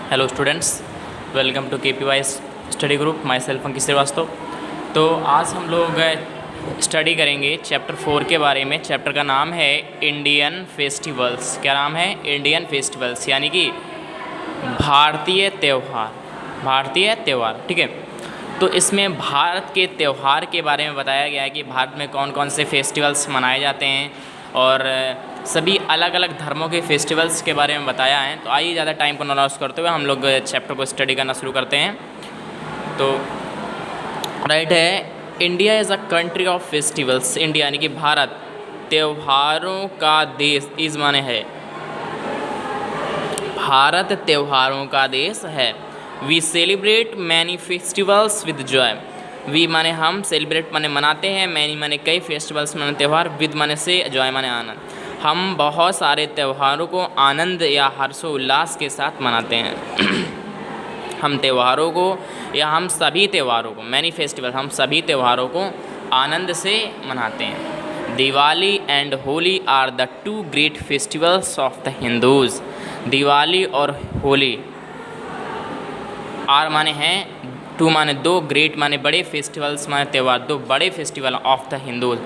Hello students, welcome to KPY study group. Myself Ankit Shrivastava. तो आज हम लोग स्टडी करेंगे चैप्टर 4 के बारे में। चैप्टर का नाम है इंडियन फेस्टिवल्स। क्या नाम है? इंडियन फेस्टिवल्स, यानी कि भारतीय त्यौहार। भारतीय त्यौहार, ठीक है। तो इसमें भारत के त्यौहार के बारे में बताया गया है कि भारत में कौन कौन से फेस्टिवल्स मनाए जाते हैं और सभी अलग अलग धर्मों के फेस्टिवल्स के बारे में बताया है। तो आइए ज़्यादा टाइम को न लॉस करते हुए हम लोग चैप्टर को स्टडी करना शुरू करते हैं। तो राइट है, India is a country of festivals. India यानी कि भारत त्योहारों का देश। इस माने है भारत त्योहारों का देश है। We celebrate many festivals with joy. We माने हम, सेलिब्रेट माने मनाते हैं, मैनी माने कई, फेस्टिवल्स माने त्यौहार, विद माने से, जॉय माने आनंद। हम बहुत सारे त्योहारों को आनंद या हर्षोल्लास के साथ मनाते हैं। हम त्योहारों को या हम सभी त्योहारों को, मैनी फेस्टिवल, हम सभी त्योहारों को आनंद से मनाते हैं। Diwali and Holi are the two great festivals of the Hindus. Diwali और होली, आर माने हैं, टू माने दो, ग्रेट माने बड़े, फेस्टिवल्स माने त्यौहार, दो बड़े festival of the Hindus,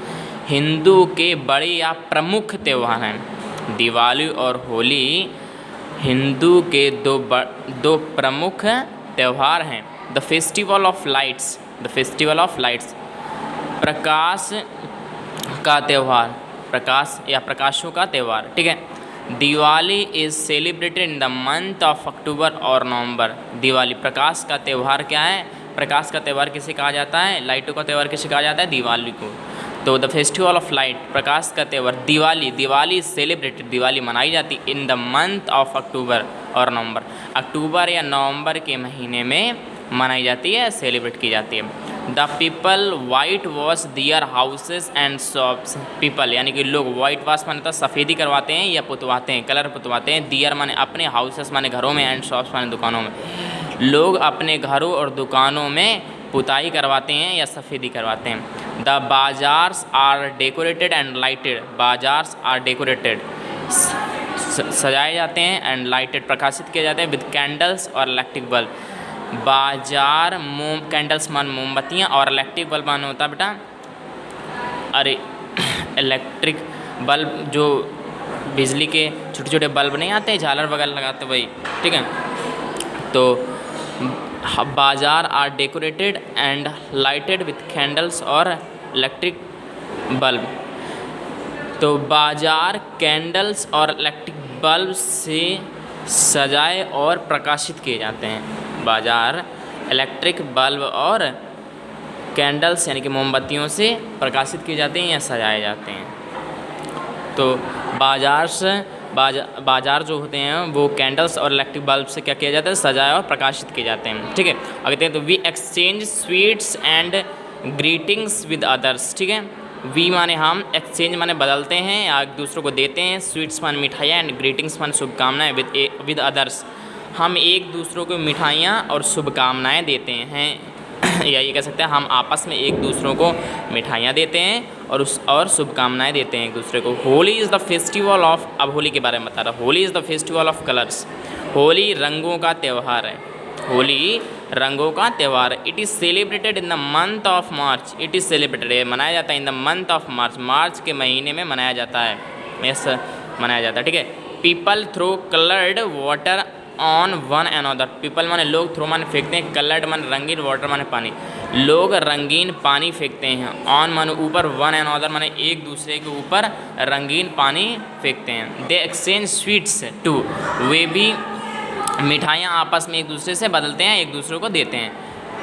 Hindu के बड़े या प्रमुख त्यौहार हैं। दिवाली और होली हिंदू के दो प्रमुख त्यौहार हैं। The festival of lights, the festival of lights, प्रकाश का त्यौहार, प्रकाश या प्रकाशों का त्यौहार, ठीक है। Diwali is celebrated in the month of October और नवंबर। दिवाली प्रकाश का त्यौहार क्या है? प्रकाश का त्यौहार किसे कहा जाता है? लाइटों का त्यौहार किसे कहा जाता है? दिवाली को। तो द फेस्टिवल ऑफ लाइट, प्रकाश का त्यौहार दिवाली, दिवाली इज सेलिब्रेटेड, दिवाली मनाई जाती इन द मंथ ऑफ अक्टूबर और नवंबर। अक्टूबर या नवंबर के महीने में मनाई जाती है, सेलिब्रेट की जाती है। The people white wash their houses and shops. People यानी कि लोग, वाइट वॉश माने तो सफ़ेदी करवाते हैं या पुतवाते हैं, कलर पुतवाते हैं। दियर माने अपने, हाउसेस माने घरों में, एंड शॉप्स माने दुकानों में। लोग अपने घरों और दुकानों में पुताई करवाते हैं या सफ़ेदी करवाते हैं। The bazaars are decorated and lighted. Bazaars are decorated, सजाए जाते हैं, एंड लाइटेड, प्रकाशित किए जाते हैं, विद कैंडल्स और इलेक्ट्रिक बल्ब। बाजार मोम, कैंडल्स मान मोमबत्तियाँ, और इलेक्ट्रिक बल्ब मान होता है बेटा, अरे इलेक्ट्रिक बल्ब जो बिजली के छोटे छोटे बल्ब नहीं आते, झालर वगैरह लगाते वही, ठीक है। तो bazaar are decorated and lighted with candles और इलेक्ट्रिक बल्ब। तो बाजार कैंडल्स और इलेक्ट्रिक बल्ब से सजाए और प्रकाशित किए जाते हैं। बाजार इलेक्ट्रिक बल्ब और कैंडल्स यानी कि मोमबत्तियों से प्रकाशित किए जाते हैं या सजाए जाते हैं। तो बाजार जो होते हैं वो कैंडल्स और इलेक्ट्रिक बल्ब से क्या किया जाता है? सजाए और प्रकाशित किए जाते हैं, ठीक है। आगे कहते हैं तो we exchange sweets and greetings with others, ठीक है। वी माने हम, एक्सचेंज माने बदलते हैं या एक दूसरों को देते हैं, स्वीट्स माने मिठाइयाँ, एंड ग्रीटिंग्स माने शुभकामनाएं, विद अदर्स, हम एक दूसरों को मिठाइयाँ और शुभकामनाएं देते हैं, या ये कह सकते हैं हम आपस में एक दूसरों को मिठाइयाँ देते हैं और शुभकामनाएं देते हैं एक दूसरे को। Holi is the festival of, अब होली के बारे में बता रहा, Holi is the festival of colours. Holi रंगों का त्यौहार है, होली रंगों का त्यौहार। It is celebrated in the month of March. It is celebrated, मनाया जाता है in the month of March, मार्च के महीने में मनाया जाता है, यस मनाया जाता है, ठीक है। People throw coloured water on one another. People माने लोग, थ्रो माने फेंकते हैं, कलर्ड माने रंगीन, वाटर माने पानी, लोग रंगीन पानी फेंकते हैं, ऑन माने ऊपर, वन अनदर माने एक दूसरे के ऊपर रंगीन पानी फेंकते हैं। दे एक्सचेंज स्वीट्स टू, वे भी मिठाइयाँ आपस में एक दूसरे से बदलते हैं, एक दूसरे को देते हैं।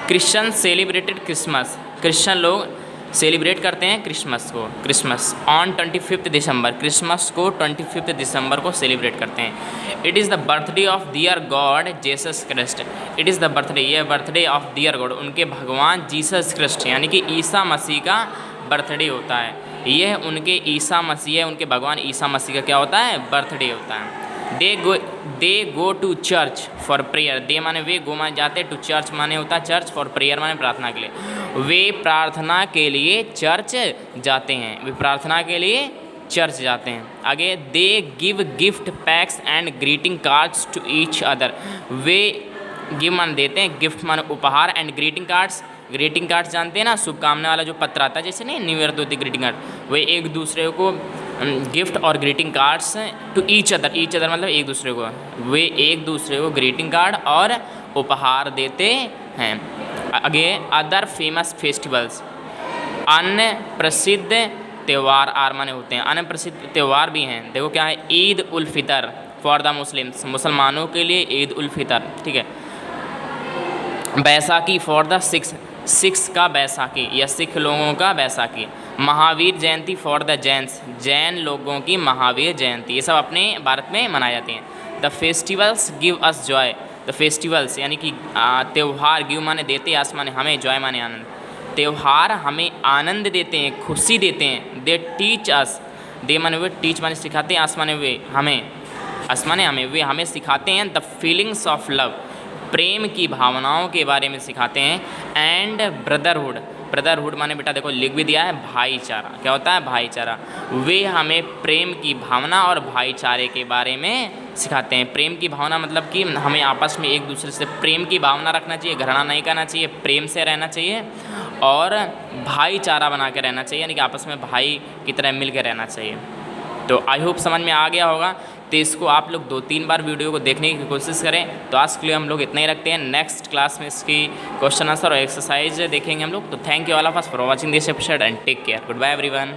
क्रिश्चियन सेलिब्रेटेड क्रिसमस, क्रिश्चियन लोग सेलिब्रेट करते हैं क्रिसमस को, क्रिसमस ऑन 25 दिसंबर, क्रिसमस को 25 दिसंबर को सेलिब्रेट करते हैं। It is the birthday of their god Jesus Christ. It is the birthday, ये बर्थडे ऑफ दियर गॉड, उनके भगवान जीसस क्राइस्ट यानी कि ईसा मसीह का बर्थडे होता है। यह उनके ईसा मसीह, उनके भगवान ईसा मसीह का क्या होता है? बर्थडे होता है। They go to church for prayer. They माने वे, गो माने जाते, टू चर्च माने होता है चर्च, फॉर प्रेयर माने प्रार्थना के लिए। वे प्रार्थना के लिए चर्च जाते हैं, वे प्रार्थना के लिए चर्च जाते हैं। आगे they give gift packs and greeting cards to each other, वे गिव मान देते हैं, गिफ्ट मान उपहार, एंड ग्रीटिंग कार्ड्स जानते हैं ना, शुभकामना वाला जो पत्र आता है, जैसे नहीं न्यू ईयर तो होती ग्रीटिंग कार्ड, वे एक दूसरे को गिफ्ट और greeting cards to each other मतलब एक दूसरे को, वे एक दूसरे को ग्रीटिंग कार्ड और उपहार देते हैं। आगे अदर फेमस फेस्टिवल्स, अन्य प्रसिद्ध त्यौहार आर माने होते हैं, अन्य प्रसिद्ध त्यौहार भी हैं। देखो क्या है, Eid ul Fitr for the Muslims, मुसलमानों के लिए ईद उल फितर, ठीक है। बैसाखी फॉर द सिक्स का बैसाखी या सिख लोगों का बैसाखी। महावीर जयंती फॉर द जैन लोगों की महावीर जयंती, ये सब अपने भारत में मनाए जाते हैं। The festivals give us Joy, the festivals यानी कि त्यौहार, गिव माने देते, अस माने हमें, जॉय माने आनंद, त्यौहार हमें आनंद देते हैं, खुशी देते हैं। दे टीच अस, दे माने वे, टीच माने सिखाते हैं, अस माने वे हमें, अस माने हमें, वे हमें सिखाते हैं। द फीलिंग्स ऑफ लव, प्रेम की भावनाओं के बारे में सिखाते हैं। एंड ब्रदरहुड माने बेटा देखो लिख भी दिया है, भाईचारा, क्या होता है भाईचारा, वे हमें प्रेम की भावना और भाईचारे के बारे में सिखाते हैं। प्रेम की भावना मतलब कि हमें आपस में एक दूसरे से प्रेम की भावना रखना चाहिए, घृणा नहीं करना चाहिए, प्रेम से रहना चाहिए और भाईचारा बना के रहना चाहिए, यानी कि आपस में भाई की तरह मिल के रहना चाहिए। तो आई होप समझ में आ गया होगा। तो इसको आप लोग 2-3 बार वीडियो को देखने की कोशिश करें। तो आज के लिए हम लोग इतना ही रखते हैं, नेक्स्ट क्लास में इसकी क्वेश्चन आंसर और एक्सरसाइज देखेंगे हम लोग। तो thank you all of us for watching this episode and take care, good bye everyone.